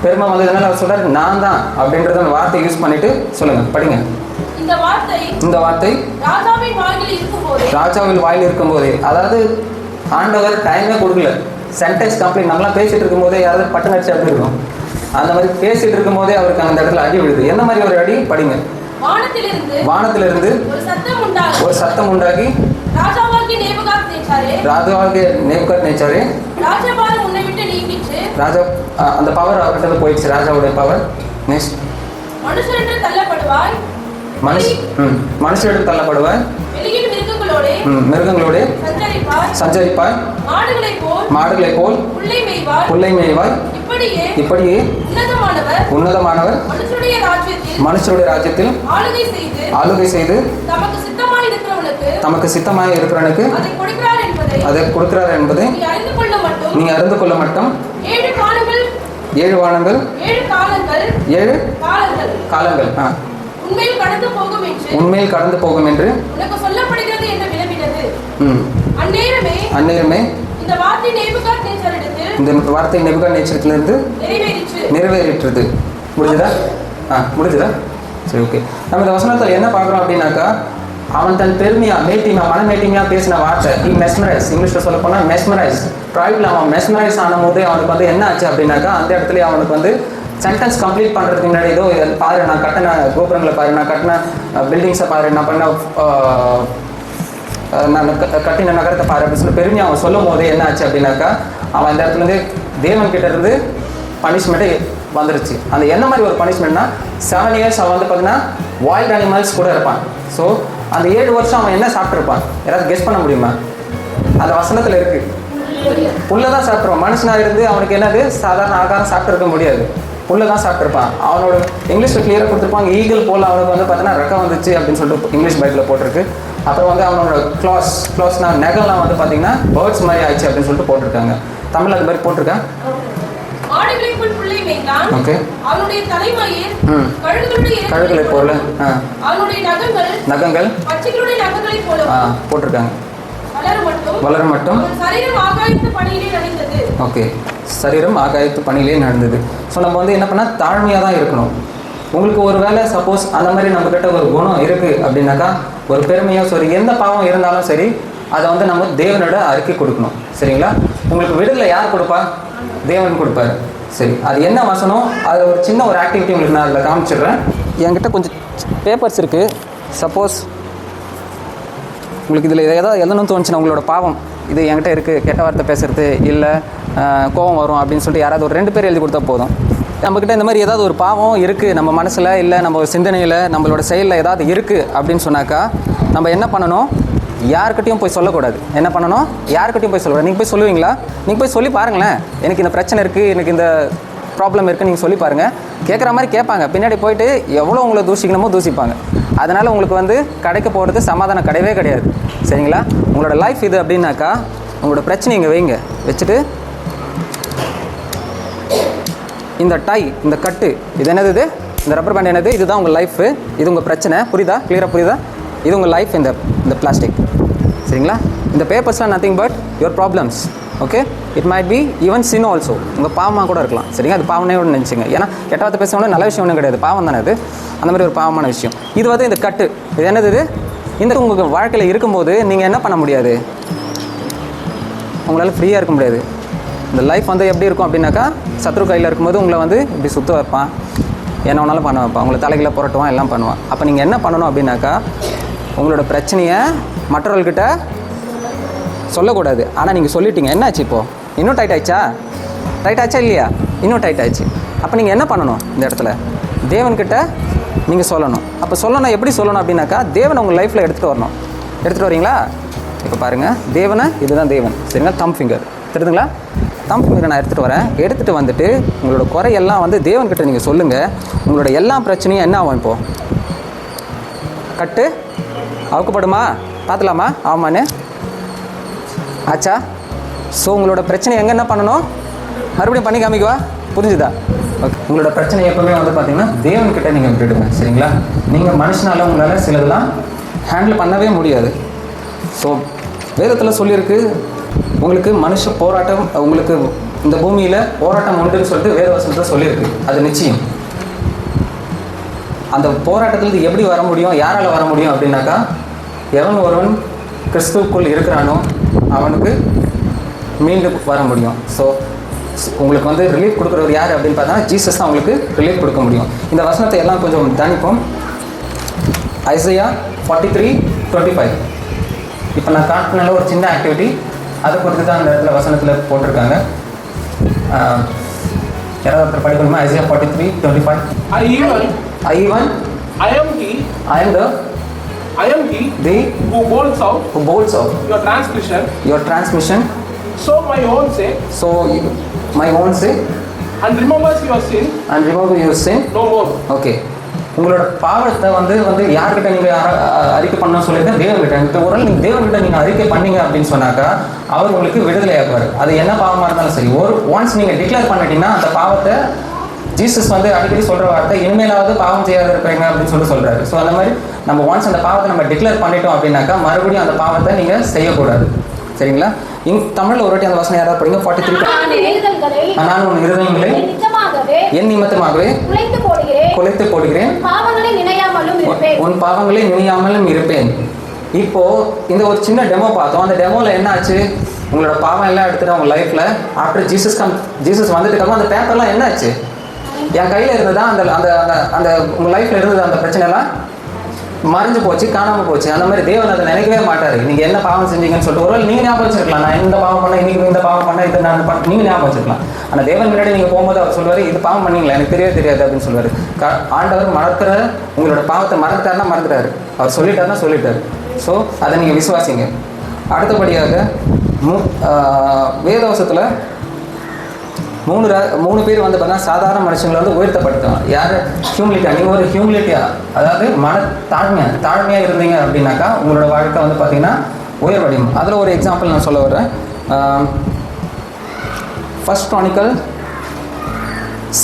பெருமை வந்ததுனால அவர் சொல்றாரு நான் தான் அப்படின்றத வார்த்தை யூஸ் பண்ணிட்டு சொல்லுங்க. படிங்க. இந்த வார்த்தை ராஜாவில் வாயில் இருக்கும்போதே, அதாவது ஆண்டவர் டைமே கொடுக்கல, சென்டென்ஸ் கம்ப்ளீட். நம்மளாம் பேசிட்டு இருக்கும் போதே யாராவது பட்டு நடிச்சு அப்படி இருக்கும். அந்த மாதிரி பேசிட்டு இருக்கும் போதே அவருக்கு அந்த இடத்துல அடி விழுது. என்ன மாதிரி ஒரு அடி? படிங்க. வானத்திலிருந்து ஒரு சத்தம் உண்டாகி ராஜாவாகிய நேபுகாத்நேச்சாரே ராஜா அந்த பவர் அவர்கிட்ட போயிடுச்சு, ராஜாவுடைய பவர். நெக்ஸ்ட் மனுஷரிடம் தள்ளப்படுவாய், மிருகங்களோட சஞ்சரிப்பாய், மாடுகளை போல் புல்லை மேய்வாய். இப்படியே உன்னதமானவர் மனுஷருடைய ராஜ்யத்தில் ஆளுகை செய்து தமக்கு சித்தமாய் இருக்கிறவனுக்கு அதை கொடுக்கிறார் என்பதை நீ அறிந்து கொள்ள மட்டும். 7 வானங்கள் 7 காலங்கள் உண்மையில் கடந்து போகும் என்று உனக்கு சொல்லப்படுகிறது உண்டாயிற்று. அந்நேரமே இந்த வார்த்தை நேபுகாத்நேச்சரிடத்தில் நேபுகாத்நேச்சரிடத்திலிருந்து நிறைவேறிற்றது. முடிஞ்சதா? சரி, ஓகே. நம்ம இந்த வசனத்தில் என்ன பார்க்குறோம் அப்படின்னாக்கா, அவன் தன் பெருமையா மனமேட்டிமையா பேசின வார்த்தை மெஸ்மரைஸ், இங்கிலீஷில் சொல்ல போனால் மெஸ்மரைஸ். ப்ராய்டில் அவன் மெஸ்மரைஸ் ஆனும் போது அவனுக்கு வந்து என்ன ஆச்சு அப்படின்னாக்கா, அந்த இடத்துல அவனுக்கு வந்து சென்டென்ஸ் கம்ப்ளீட் பண்ணுறதுக்கு முன்னாடி ஏதோ இதை பாரு, நான் கட்டின கோபுரங்களை பாரு, நான் கட்டின பில்டிங்ஸை பாரு, நான் பண்ண நான் கட்டின நகரத்தை பாரு அப்படின்னு சொல்லி பெருமையாக அவன் சொல்லும் போது என்ன ஆச்சு அப்படின்னாக்கா, அவன் அந்த இடத்துலேருந்து தேவன் கிட்ட இருந்து பனிஷ்மெண்ட்டே வந்துருச்சு. அந்த என்ன மாதிரி ஒரு பனிஷ்மெண்ட்னா 7 years அவன் வந்து பார்த்தீங்கன்னா வைல்ட் அனிமல்ஸ் கூட இருப்பான். ஸோ அந்த 7 வருஷம் அவன் என்ன சாப்பிட்ருப்பான்? யாராவது கெஸ் பண்ண முடியுமா? அந்த வசனத்தில் இருக்குது, புல்லை தான் சாப்பிட்ருவான். மனுஷனாக இருந்து அவனுக்கு என்னது சாதாரண ஆகாரம் சாப்பிட்ருக்க முடியாது, புல்லை தான் சாப்பிட்ருப்பான். அவனோட இங்கிலீஷில் கிளியராக கொடுத்துருப்பாங்க, ஈகிள் போல் அவனுக்கு வந்து பார்த்தீங்கன்னா ரெக்கம் வந்துச்சு அப்படின்னு சொல்லிட்டு இங்கிலீஷ் பைக்கில் போட்டிருக்கு. அப்புறம் வந்து அவனோட க்ளாஸ்னா நெகல்லாம் வந்து பார்த்தீங்கன்னா பேர்ட்ஸ் மாதிரி ஆயிடுச்சு அப்படின்னு சொல்லிட்டு போட்டிருக்காங்க. தமிழ் அது மாதிரி போட்டிருக்கேன். ஓகே. கழுகுகளை போல நகங்கள் போட்டிருக்காங்க. வளர மட்டும் ஓகே, சரீரம் ஆகாயத்து பணியிலே நடந்தது. ஸோ நம்ம வந்து என்ன பண்ணால் தாழ்மையாக தான் இருக்கணும். உங்களுக்கு ஒரு வேளை சப்போஸ் அந்த மாதிரி நம்மக்கிட்ட ஒரு குணம் இருக்குது அப்படின்னாக்கா, ஒரு பெருமையோ சரி எந்த பாவம் இருந்தாலும் சரி அதை வந்து நம்ம தேவனோட அறிக்கை கொடுக்கணும். சரிங்களா? உங்களுக்கு விடுதலை யார் கொடுப்பா? தேவன் கொடுப்பாரு. சரி, அது என்ன வசனம், அது ஒரு சின்ன ஒரு ஆக்டிவிட்டி உங்களுக்கு நான் அதில் காமிச்சிடுறேன். என்கிட்ட கொஞ்சம் பேப்பர்ஸ் இருக்குது. சப்போஸ் உங்களுக்கு இதில் ஏதாவது எழுதணும்னு தோணுச்சுன்னா, உங்களோட பாவம் இது என்கிட்ட இருக்குது, கெட்ட வார்த்தை பேசுகிறது இல்லை கோபம் வரும் அப்படின்னு சொல்லிட்டு யாராவது ஒரு 2 பேர் எழுதி கொடுத்தா போதும். நம்மக்கிட்ட இந்த மாதிரி ஏதாவது ஒரு பாவம் இருக்குது நம்ம மனசில் இல்லை நம்ம சிந்தனையில் நம்மளோட செயலில் ஏதாவது இருக்குது அப்படின்னு சொன்னாக்கா, நம்ம என்ன பண்ணணும்? யாருக்கிட்டையும் போய் சொல்லக்கூடாது. என்ன பண்ணணும்? யாருக்கிட்டையும் போய் சொல்லக்கூடாது. நீங்கள் போய் சொல்லுவீங்களா? நீங்கள் போய் சொல்லி பாருங்களேன், எனக்கு இந்த பிரச்சனை இருக்குது, எனக்கு இந்த ப்ராப்ளம் இருக்குது, நீங்கள் சொல்லி பாருங்கள். கேட்குற மாதிரி கேட்பாங்க, பின்னாடி போயிட்டு எவ்வளோ உங்களை தூசிக்கணுமோ தூசிப்பாங்க. அதனால் உங்களுக்கு வந்து கிடைக்க போகிறது சமாதானம் கிடையவே கிடையாது. சரிங்களா? உங்களோட லைஃப் இது அப்படின்னாக்கா, உங்களோட பிரச்சனை இங்கே வைங்க, வச்சுட்டு இந்த டை, இந்த கட்டு, இது என்னது? இது இந்த ரப்பர் பேண்ட் என்னது? இதுதான் உங்கள் லைஃபு, இது உங்கள் பிரச்சனை. புரியுதா? கிளியராக புரியுதா? இது உங்கள் லைஃப். இந்த பிளாஸ்டிக். சரிங்களா? இந்த பேப்பர்ஸ்லாம் nothing but your problems. Okay, it might be even sin also. உங்கள் பாவமாக கூட இருக்கலாம். சரிங்க? அது பாவனே கூட நினச்சிங்க. ஏன்னா கெட்ட வார்த்தை பேசணும் நல்ல விஷயம் ஒன்றும் கிடையாது, பாவம் தானே அது. அந்த மாதிரி ஒரு பாவமான விஷயம் இது வந்து இந்த கட்டு. இது என்னது? இது இந்த உங்கள் வாழ்க்கையில் இருக்கும்போது நீங்கள் என்ன பண்ண முடியாது, உங்களால் ஃப்ரீயாக இருக்க முடியாது. இந்த லைஃப் வந்து எப்படி இருக்கும் அப்படின்னாக்கா, சத்ரு கையில் இருக்கும்போது உங்களை வந்து இப்படி சுற்ற வைப்பான், என்ன வேணாலும் பண்ண வைப்பான், உங்களை தலைகளை புரட்டுவான், எல்லாம் பண்ணுவான். அப்போ நீங்கள் என்ன பண்ணணும் அப்படின்னாக்கா, உங்களோட பிரச்சனையை மற்றவர்கள்கிட்ட சொல்லக்கூடாது. ஆனால் நீங்கள் சொல்லிட்டீங்க, என்னாச்சு இப்போது? இன்னும் டைட் ஆச்சா இல்லையா? இன்னும் டைட் ஆயிடுச்சு. அப்போ நீங்கள் என்ன பண்ணணும்? இந்த இடத்துல தேவன்கிட்ட நீங்கள் சொல்லணும். அப்போ சொல்லணும், எப்படி சொல்லணும் அப்படின்னாக்கா, தேவனை உங்கள் லைஃப்பில் எடுத்துகிட்டு வரீங்களா? இப்போ பாருங்கள், தேவனை இதுதான் தேவன். சரிங்களா? தம் ஃபிங்கர் தெரியுதுங்களா? தம் ஃபிங்கரை நான் எடுத்துகிட்டு வரேன். எடுத்துகிட்டு வந்துட்டு உங்களோட குறையெல்லாம் வந்து தேவன்கிட்ட நீங்கள் சொல்லுங்கள். உங்களோட எல்லா பிரச்சனையும் என்ன ஆகும்? இப்போது கட்டு அவுக்கப்படுமா? பார்த்துலாமா? ஆமான்னு ஆச்சா? ஸோ உங்களோட பிரச்சனை எங்கே என்ன பண்ணணும்? மறுபடியும் பண்ணி காமிக்குவா? புரிஞ்சுதா? ஓகே. உங்களோட பிரச்சனை எப்போவுமே வந்து பார்த்தீங்கன்னா தேவன்கிட்ட நீங்கள் விட்டுடுங்க. சரிங்களா? நீங்கள் மனுஷனால உங்களால் சிலதெல்லாம் ஹேண்டில் பண்ணவே முடியாது. ஸோ வேதத்தில் சொல்லியிருக்கு, உங்களுக்கு மனுஷ போராட்டம், உங்களுக்கு இந்த பூமியில் போராட்டம் உண்டுன்னு சொல்லிட்டு வேதவசனத்தை சொல்லியிருக்கு. அது நிச்சயம். அந்த போராட்டத்துலேருந்து எப்படி வர முடியும், யாரால் வர முடியும் அப்படின்னாக்கா, எவன் ஒருவன் கிறிஸ்துவுக்குள் இருக்கிறானோ அவனுக்கு மீண்டும் வர முடியும். ஸோ உங்களுக்கு வந்து ரிலீஃப் கொடுக்குறவர் யார் அப்படின்னு பார்த்தா ஜீசஸ் தான் உங்களுக்கு ரிலீஃப் கொடுக்க முடியும். இந்த வசனத்தை எல்லாம் கொஞ்சம் தியானிப்போம். ஐசையா 43:25. இப்போ நான் காட்டினால ஒரு சின்ன ஆக்டிவிட்டி, அதை பொறுத்து தான் அந்த இடத்துல வசனத்தில் போட்டிருக்காங்க. யாராவது ஒருத்தர் படிக்கணுமா? Isaiah 43:25. I am he who bolts out your transmission. So my own say and remembers your sin no more. Okay. உங்களோட பாவத்தை வந்து யார்கிட்ட நீங்கள் அறிக்கை பண்ணணும்னு சொல்லியிருக்கேன்? தேவன்கிட்ட. ஒரு நாள் நீங்கள் தேவன்கிட்ட நீங்கள் அறிக்கை பண்ணீங்க அப்படின்னு சொன்னாக்கா அவர் உங்களுக்கு விடுதலை ஆக்குவார். அது என்ன பாவமாக இருந்தாலும் சரி, ஒன்ஸ் நீங்கள் டிக்ளேர் பண்ணிட்டீங்கன்னா அந்த பாவத்தை ஜீசஸ் வந்து அடிக்கடி சொல்கிற வார்த்தை இனிமேலாவது பாவம் செய்யாத இருப்பீங்க அப்படின்னு சொல்கிறாரு. ஸோ அந்த மாதிரி நம்ம ஒன்ஸ் அந்த பாவத்தை நம்ம டிக்ளேர் பண்ணிட்டோம் அப்படின்னாக்கா மறுபடியும் அந்த பாவத்தை நீங்கள் செய்யக்கூடாது. சரிங்களா? தமிழில் ஒரு வாட்டி அந்த வசனம் யாராவது படிங்க. 43. நான் உன் இருதயங்களை என் நிமித்தமாகவே குலைத்து போடுகிறேன், உன் பாவங்களை நினையாமலும் இருப்பேன். இப்போ இந்த ஒரு சின்ன டெமோ பார்த்தோம். அந்த டெமோவில் என்ன ஆச்சு? உங்களோட பாவம் எல்லாம் எடுத்துகிட்டு உங்கள் லைஃப்பில் ஆஃப்டர் ஜீசஸ் வந்துட்டுக்கப்புறம் அந்த பேப்பர்லாம் என்ன ஆச்சு? என் கையில் இருந்ததா அந்த அந்த அந்த அந்த உங்கள் லைஃப்பில் இருந்தது அந்த பிரச்சனைலாம் மறைஞ்சு போச்சு, காணாமல் போச்சு. அந்த மாதிரி தேவன் அதை நினைக்கவே மாட்டார். நீங்கள் என்ன பாவம் செஞ்சீங்கன்னு சொல்லிட்டு ஒருவேளை நீங்கள் ஞாபகம் வச்சிருக்கலாம், நான் இந்த பாவம் பண்ணேன், இன்னைக்கு இந்த பாவம் பண்ணேன், இதை நான் நீங்கள் ஞாபகம் வச்சிருக்கலாம். ஆனால் தேவன் முன்னாடி நீங்கள் போகும்போது அவர் சொல்லுவார், இது பாவம் பண்ணீங்களா, எனக்கு தெரியவே தெரியாது அப்படின்னு சொல்லுவார். ஆண்டவர் மறக்கிற உங்களோட பாவத்தை மறந்துட்டாருன்னா மறந்துட்டாரு, அவர் சொல்லிட்டாருன்னா சொல்லிட்டார். ஸோ அதை நீங்கள் விசுவாசிங்க. அடுத்தபடியாக வேதவசத்தில் மூணு பேர் வந்து பார்த்தீங்கன்னா சாதாரண மனுஷங்களை வந்து உயர்த்தப்படுத்தலாம். யார்? ஹியூமிலிட்டியா. நீங்கள் ஒரு ஹியூமிலிட்டியா, அதாவது தாழ்மையாக இருந்தீங்க அப்படின்னாக்கா உங்களோட வாழ்க்கை வந்து பார்த்தீங்கன்னா உயர்வடையும். அதில் ஒரு எக்ஸாம்பிள் நான் சொல்ல வரேன். 1 Chronicle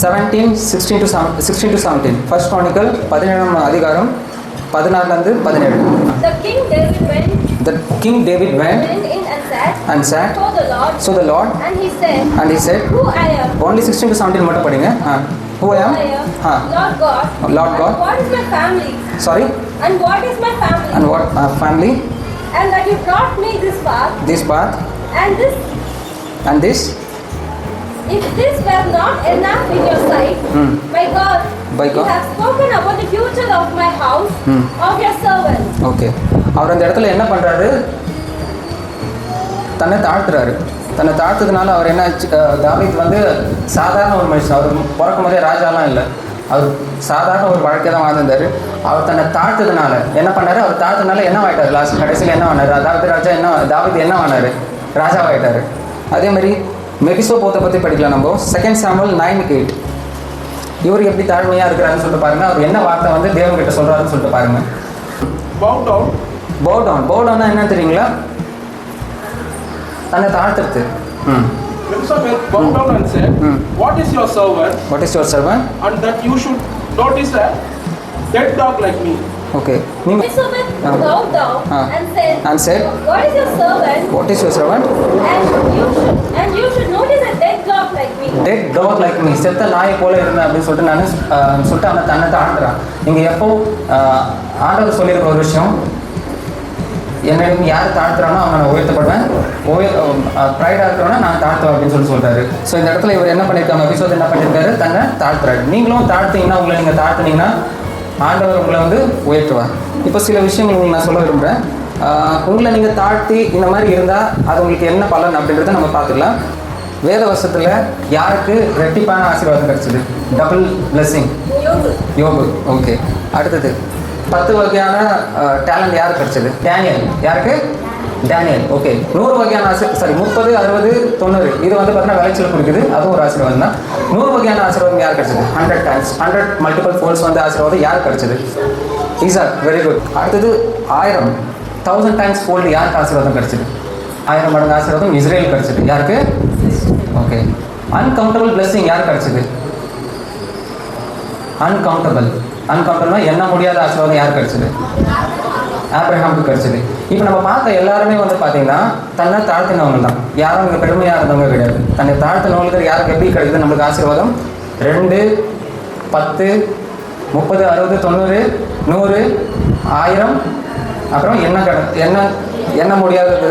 16-17. 1 Chronicle 17 அதிகாரம் 16-17. The King David went and sat so the Lord and he said who I am. Only 16-17 மட்டும் படிங்க. Who I am? Lord God. And what is my family? Sorry? And what is my family? And what family? And that you brought me this path. And this. If this were not enough in your sight, by God, you have spoken about the future of my house, of your servant. Okay. அவர் அந்த இடத்துல என்ன பண்ணுறாரு? தன்னை தாழ்த்துறாரு. தன்னை தாழ்த்ததுனால அவர் என்ன, தாவீது வந்து சாதாரண ஒரு மனுஷன். அவர் பிறக்கும் போதே ராஜாலாம் இல்லை, அவர் சாதாரண ஒரு வாழ்க்கை தான் வாழ்ந்தார். அவர் தன்னை தாழ்த்ததுனால என்ன பண்ணார்? அவர் தாழ்த்ததுனால என்ன ஆகிட்டார்? லாஸ்ட் கடைசியில் என்ன பண்ணார்? தாவீது என்ன பண்ணார்? ராஜாவாகிட்டார். அதே மாதிரி மெபிசோபோத்தை பற்றி படிக்கலாம் நம்ம. 2 Samuel 9:8. இவர் எப்படி தாழ்மையாக இருக்கிறாருன்னு சொல்லிட்டு பாருங்க. அவர் என்ன வார்த்தை வந்து தேவன் கிட்ட சொல்கிறாருன்னு சொல்லிட்டு பாருங்க. bow down என்ன தெரியுங்களா? தன்னை தாழ்த்துறது. Bowed down and said, what is your servant? And that you should notice a dead dog like me. Okay. Elizabeth bowed down and said, what is your servant? And you should notice a dead dog like me. Dead dog like me. செத்த நாயை போல இருந்தேன் அப்படின்னு சொல்லிட்டு நான் சொல்லிட்டு அவனை தன்னை தாழ்த்துறான். இங்கே எப்போ ஆண்டவர் சொல்லியிருக்க ஒரு விஷயம், என்னை யார் தாழ்த்துறானோ அவனை நான் உயர்த்தப்படுவேன், ப்ரைடாக இருக்கிறவனா நான் தாழ்த்துவேன் அப்படின்னு சொல்கிறாரு. ஸோ இந்த இடத்துல இவர் என்ன பண்ணியிருக்காங்க? எபிசோட் என்ன பண்ணியிருக்காரு? தன்னை தாழ்த்துறாரு. நீங்களும் தாழ்த்தீங்கன்னா, உங்களை நீங்கள் தாழ்த்துனீங்கன்னா ஆண்டவர் உங்களை வந்து உயர்த்துவார். இப்போ சில விஷயங்கள் உங்களுக்கு நான் சொல்ல விரும்புகிறேன். உங்களை நீங்கள் தாழ்த்தி இந்த மாதிரி இருந்தால் அது உங்களுக்கு என்ன பலன் அப்படின்றத நம்ம பார்த்துக்கலாம். வேத வருஷத்தில் யாருக்கு ரெட்டிப்பான ஆசீர்வாதம் கிடைச்சது? Double blessing. யோபு. ஓகே. அடுத்தது 10 வகையான டேலண்ட் யாருக்கு கிடைச்சது? டேனியல். யாருக்கு? டேனியல். ஓகே. 100 வகையான 30, 60, 90 இது வந்து பார்த்தீங்கன்னா விளைச்சல் கொடுக்குது, அதுவும் ஒரு ஆசீர்வாதம் தான். 100 வகையான ஆசீர்வாதம் யார் கிடைச்சது? 100 times 100 மல்டிபிள் ஃபோல்ஸ் வந்து ஆசீர்வாதம் யார் கிடைச்சது? ஈசாக். Very good. அடுத்தது 1000 times ஃபோல்டு யாருக்கு ஆசீர்வாதம் கிடைச்சது? 1000 மடங்கு ஆசீர்வாதம் இஸ்ரேல் கிடைச்சது. யாருக்கு? ஓகே. அன்கவுண்டபிள் பிளெஸிங் யார் கிடைச்சது? அன்கவுண்டபிள் எண்ண முடியாத ஆசீர்வாதம் யார் கிடைச்சது? ஆபிரகாமுக்கு கிடைச்சது. இப்போ நம்ம பார்த்த எல்லாருமே வந்து பார்த்தீங்கன்னா தன்னை தாழ்த்தினவங்க தான். யாரும் இங்கே பெருமையாக இருந்தவங்க கிடையாது. தன்னை தாழ்த்தினவங்களுக்கு யாருக்கு எப்படி கிடைக்குது நம்மளுக்கு ஆசீர்வாதம்? 2, 10, 30, 60, 90, 100, 1000, அப்புறம் எண்ண முடியாதது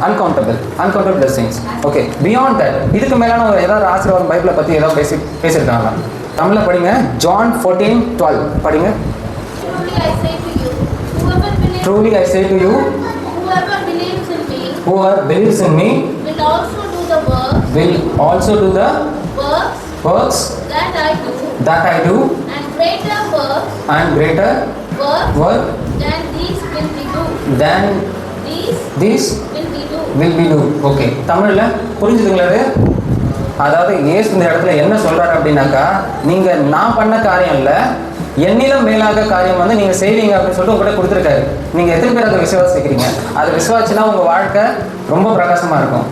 uncountable blessings. Okay. Beyond that, இதுக்கு மேலான ஒரு ஏதாவது ஆசீர்வாதம் பைபிளை பற்றி ஏதாவது பேசியிருக்காங்களா? தமிழில் படிங்க. ஜான் 14:12 படிங்க. Truly I say to you, whoever believes in me will also do the works that I do, and greater work than these will be do. Okay. தமிழில் புரிஞ்சுதுங்களா? அதாவது இயேசு இந்த இடத்துல என்ன சொல்கிறாரு அப்படின்னாக்கா, நீங்கள் நான் பண்ண காரியம் இல்லை, என்னிலும் மேலாக காரியம் வந்து நீங்கள் செய்வீங்க அப்படின்னு சொல்லிட்டு உங்கள்கிட்ட கொடுத்துருக்காரு. நீங்கள் எத்தனை பேர் அதை விசுவாசிக்கிறீங்க? அதை விசுவாசினா உங்கள் வாழ்க்கை ரொம்ப பிரகாசமாக இருக்கும்.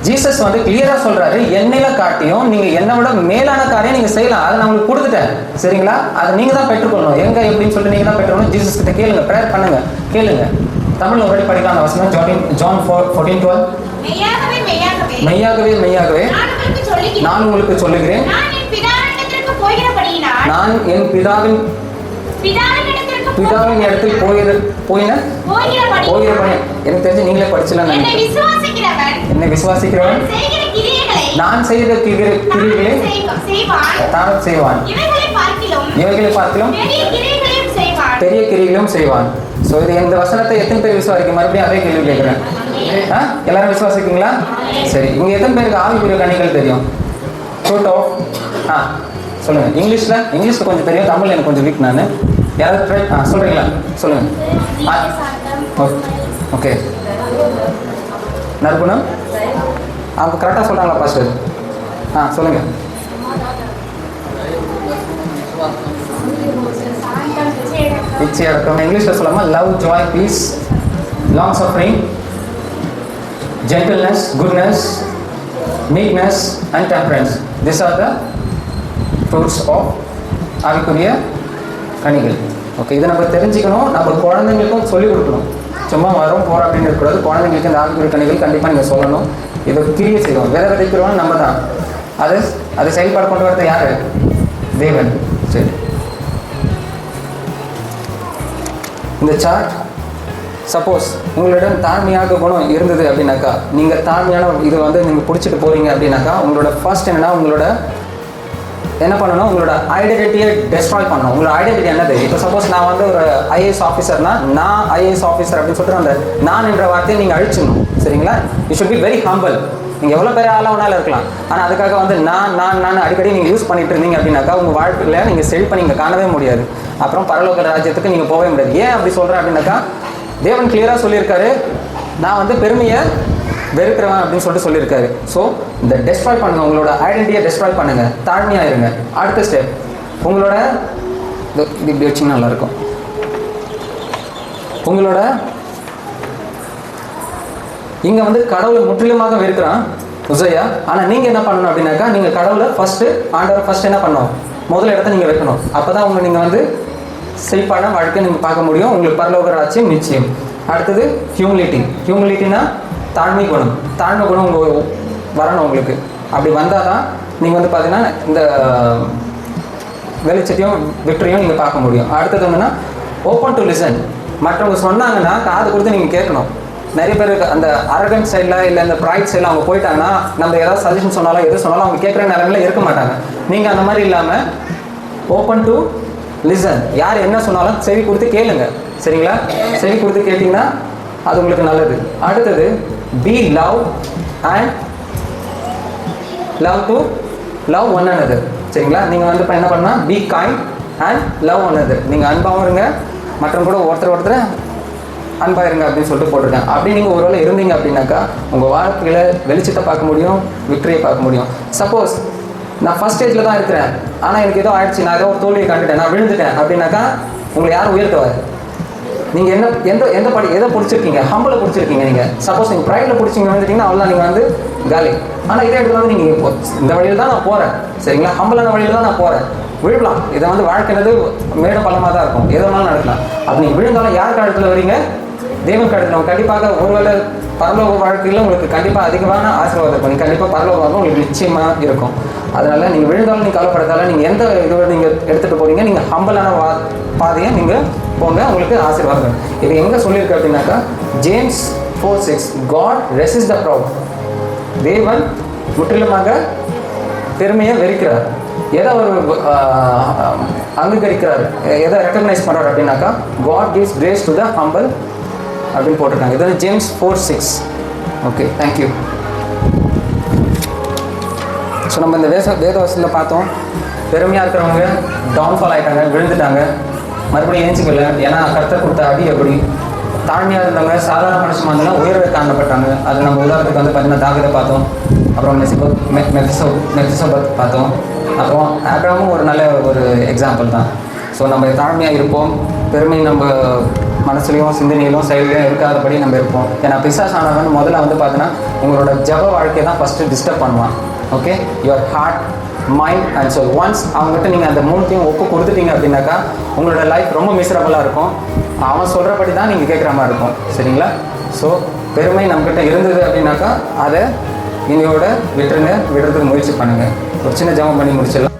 ஜீசஸ் வந்து கிளியரா சொல்றாரு, என்னையில காட்டியும் நீங்க என்னை விட மேலான காரியம் நீங்க செய்யலாம், அதை நான் உங்களுக்கு கொடுத்துட்டேன். சரிங்களா? அதை நீங்க தான் பெற்றுக்கொள்ளணும். எங்க எப்படின்னு சொல்லிட்டு நீங்க தான் பெற்றுக்கணும். ஜீசஸ் கிட்ட கேளுங்க, ப்ரேயர் பண்ணுங்க, கேளுங்க. தமிழ்ல ஒரு வாட்டி படிக்கலாம் அந்த வசனம். ஜான் 14:12. மெய்யாகவே மெய்யாகவே நான் உங்களுக்கு சொல்லுகிறேன், நான் என் பிதாவின் இடத்தில் போகிறபடி எனக்கு தெரிஞ்சு நீங்களே படிச்சலாம். என்னை விசுவாசிக்கிறவன் நான் செய்த கிரியைகளை தானும் செய்வான், இவைகளை பார்க்கிலும் பெரிய கிரியைகளும் செய்வான். ஸோ இது இந்த வசனத்தை எத்தனை பேர் விசுவாசிக்க? மறுபடியும் அதே கேள்வி கேட்குறேன். எல்லாரும் விசுவாசிக்கீங்களா? சரி, இங்கே எத்தனை பேருக்கு ஆவிக்குரிய கனிகள் தெரியும்? ஃப்ரூட் ஆஃப் சொல்லுங்க. இங்கிலீஷ்ல கொஞ்சம் தெரியும், தமிழ்ல எனக்கு கொஞ்சம் வீக். நான் யாராவது ட்ரை சொல்றீங்களா? சொல்லுங்க. ஓகே, நற்குணம் அவங்க கரெக்டாக சொல்கிறாங்களா பாஸ்டர்? சொல்லுங்க. இச்சை அடக்கம் இங்கிலீஷில் சொல்லாமா? Love, joy, peace, long suffering, gentleness, goodness, meekness and temperance. This are the fruits of ஆவிக்குரிய கனிகள். ஓகே, இதை நம்ம தெரிஞ்சுக்கணும். நம்ம குழந்தைங்களுக்கும் சொல்லிக் கொடுக்கணும். சும்மா வரும் போகிற அப்படின்னு இருக்கக்கூடாது. குழந்தைங்களுக்கு இந்த ஆவிக்குரிய கனிகள் கண்டிப்பாக நீங்கள் சொல்லணும். இதை கிரியை செய்வோம். விதை விதைக்கிறோம் நம்ம தான். அதை செயல்பாடு கொண்டு வரது யார்? தேவன். சரி, இந்த சார்ட் சப்போஸ் உங்களிடம் தாழ்மையாக குணம் இருந்தது அப்படின்னாக்கா, நீங்கள் தாழ்மையான இது வந்து நீங்கள் பிடிச்சிட்டு போகிறீங்க அப்படின்னாக்கா, உங்களோட ஃபர்ஸ்ட் என்னென்னா உங்களோட என்ன பண்ணணும்? உங்களோட ஐடென்டிட்டியை டெஸ்ட்ராய் பண்ணணும். உங்களோட ஐடென்டிட்டி என்னது? இப்போ சப்போஸ் நான் வந்து ஒரு ஐஏஎஸ் ஆஃபீஸர்னா, நான் ஐஏஎஸ் ஆஃபீஸர் அப்படின்னு சொல்லிட்டு அந்த நான் என்ற வார்த்தையை நீங்கள் அழிச்சிடணும். சரிங்களா? You should be very humble. நீங்கள் எவ்வளோ பெரிய ஆளாக வேணாலும் இருக்கலாம். ஆனால் அதுக்காக வந்து நான் அடிக்கடி நீங்கள் யூஸ் பண்ணிட்டு இருந்தீங்க அப்படின்னாக்கா உங்கள் வாழ்க்கையில் நீங்கள் செழிப்பை நீங்கள் காணவே முடியாது. அப்புறம் பரலோக ராஜ்யத்துக்கு நீங்கள் போகவே முடியாது. ஏன் அப்படி சொல்கிறேன் அப்படின்னாக்கா, தேவன் கிளியராக சொல்லியிருக்காரு, நான் வந்து பெருமையை வெறுக்கிறவன் அப்படின்னு சொல்லிட்டு சொல்லியிருக்காரு. ஸோ இந்த டெஸ்ட்ராய் பண்ணுங்க, உங்களோட ஐடென்டிட்டியை டெஸ்ட்ராய் பண்ணுங்க, தாழ்மையாக இருங்க. அடுத்த ஸ்டெப் உங்களோட இது இப்படி வச்சிங்கன்னா நல்லாயிருக்கும். உங்களோட இங்கே வந்து கடவுளை முற்றிலுமாக வெறுக்கிறான் உசையா. ஆனால் நீங்கள் என்ன பண்ணணும் அப்படின்னாக்கா, நீங்கள் கடவுளை ஆண்டவர் ஃபர்ஸ்ட் என்ன பண்ணணும்? முதல் இடத்த நீங்கள் வைக்கணும். அப்போ தான் உங்களை நீங்கள் வந்து செழிப்பான வாழ்க்கை நீங்கள் பார்க்க முடியும். உங்களுக்கு பரலோக ராஜ்யம் நிச்சயம். அடுத்தது ஹியூமிலிட்டினா தாழ்மை குணம். தாழ்மை குணம் உங்கள் வரணும் உங்களுக்கு. அப்படி வந்தால் தான் நீங்கள் வந்து பார்த்தீங்கன்னா இந்த வெளிச்சத்தையும் விக்டரியும் நீங்கள் பார்க்க முடியும். அடுத்தது என்னன்னா ஓப்பன் டு லிசன். மற்றவங்க சொன்னாங்கன்னா காது கொடுத்து நீங்கள் கேட்கணும். நிறைய பேருக்கு அந்த அரகன்ட் சைடில் இல்லை இந்த ப்ரைட் சைடில் அவங்க போயிட்டாங்கன்னா, நம்ம ஏதாவது சஜஷன் சொன்னாலும் எது சொன்னாலும் அவங்க கேட்குற நிலைமையில இருக்க மாட்டாங்க. நீங்கள் அந்த மாதிரி இல்லாமல் ஓப்பன் டு லிசன். யார் என்ன சொன்னாலும் செவி கொடுத்து கேளுங்க. சரிங்களா? செவி கொடுத்து கேட்டிங்கன்னா அது உங்களுக்கு நல்லது. அடுத்தது B love and love one another. சரிங்களா? நீங்கள் வந்து இப்போ என்ன பண்ணால் be kind and love one another. நீங்கள் அன்பாகவும் இருங்க, மற்றும் கூட ஒருத்தர் அன்பாக இருங்க அப்படின்னு சொல்லிட்டு போட்டிருக்கேன். அப்படி நீங்கள் ஒருவேளை இருந்தீங்க அப்படின்னாக்கா உங்கள் வாழ்க்கையில் வெளிச்சத்தை பார்க்க முடியும், விக்டரியை பார்க்க முடியும். சப்போஸ் நான் ஃபர்ஸ்ட் ஸ்டேஜில் தான் இருக்கிறேன், ஆனால் எனக்கு ஏதோ ஆயிடுச்சு, நான் ஏதோ ஒரு தோல்வியை கண்டுட்டேன், நான் விழுந்துட்டேன் அப்படின்னாக்கா உங்களை யாரும் உயர்த்துவார்? நீங்கள் எந்த எதை பிடிச்சிருக்கீங்க? ஹம்பிளை பிடிச்சிருக்கீங்க. நீங்கள் சப்போஸ் நீங்கள் ப்ரைடில் பிடிச்சிங்க வந்துட்டீங்கன்னா அவ்வளோதான், நீங்கள் வந்து காலி. ஆனால் இதே இடத்துல வந்து நீங்கள் இந்த வழியில் தான் நான் போகிறேன், சரிங்களா, ஹம்பிளான வழியில் தான் நான் போகிறேன், விழுலாம். இதை வந்து வாழ்க்கையினது மேட பள்ளமாக தான் இருக்கும், எது வேணாலும் நடக்கலாம். அப்போ நீங்கள் விழுந்தாலும் யார் காலத்தில் வரீங்க? தேவன் காலத்தில். கண்டிப்பாக ஒருவேளை பரலோக வாழ்க்கையில் உங்களுக்கு கண்டிப்பாக அதிகமான ஆசீர்வாதம் இருக்கும். நீங்கள் கண்டிப்பாக பரலோகம் உங்களுக்கு நிச்சயமாக இருக்கும். அதனால் நீங்கள் விழுந்தாலும் நீங்கள் கவலைப்படாதால நீங்கள் எந்த இதோட நீங்கள் எடுத்துகிட்டு போகிறீங்க, நீங்கள் ஹம்பிளான பாதையை நீங்கள் போங்க, உங்களுக்கு ஆசீர்வாதம். இது எங்கே சொல்லியிருக்கு அப்படின்னாக்கா James 4:6 God resist the proud. தேவன் முற்றிலுமாக பெருமையை வெறுக்கிறார். எதை அவர் அங்கீகரிக்கிறார், எதை ரெக்கக்னைஸ் பண்ணுறார் அப்படின்னாக்கா God gives grace to the humble அப்படின்னு போட்டிருக்காங்க. இது வந்து ஜேம்ஸ் 4:6. Okay, thank you. ஸோ நம்ம இந்த வேதவசத்தில் பார்த்தோம், பெருமையாக இருக்கிறவங்க டவுன்ஃபால் ஆகிட்டாங்க, விழுந்துட்டாங்க, மறுபடியும் ஏஞ்சிக்கல. ஏன்னா கர்த்தர் கொடுத்த அடி அப்படி. தாழ்மையாக இருந்தவங்க சாதாரண மனுஷமாக இருந்தாலும் உயர்வை காணப்பட்டாங்க. அது நம்ம உதாரணத்துக்கு வந்து பார்த்தீங்கன்னா தாவீதை பார்த்தோம், அப்புறம் மெல்கிசேதேக் பார்த்தோம், அப்புறம் ஆபிரகாமும் ஒரு நல்ல ஒரு எக்ஸாம்பிள் தான். ஸோ நம்ம தாழ்மையாக இருப்போம், பெருமை நம்ம மனசுலையும் சிந்தனையிலும் செயலையும் இருக்காதபடி நம்ம இருப்போம். ஏன்னா பிசாசானவன் முதல்ல வந்து பார்த்தீங்கன்னா உங்களோட ஜப வாழ்க்கையை தான் ஃபஸ்ட்டு டிஸ்டர்ப் பண்ணுவான். Okay, your heart, mind and soul. Once அவங்ககிட்ட நீங்கள் அந்த மூணுத்தையும் ஒப்பு கொடுத்துட்டீங்க அப்படின்னாக்கா உங்களோட லைஃப் ரொம்ப மிசரபுளாக இருக்கும். அவன் சொல்கிறபடி தான் நீங்கள் கேட்குற மாதிரி இருக்கும். சரிங்களா? ஸோ பெருமை நம்மக்கிட்ட இருந்தது அப்படின்னாக்கா அதை இன்னையோட விட்டுறதுக்கு முயற்சி பண்ணுங்கள். ஒரு சின்ன ஜெபம் பண்ணி முடிச்சிடலாம்.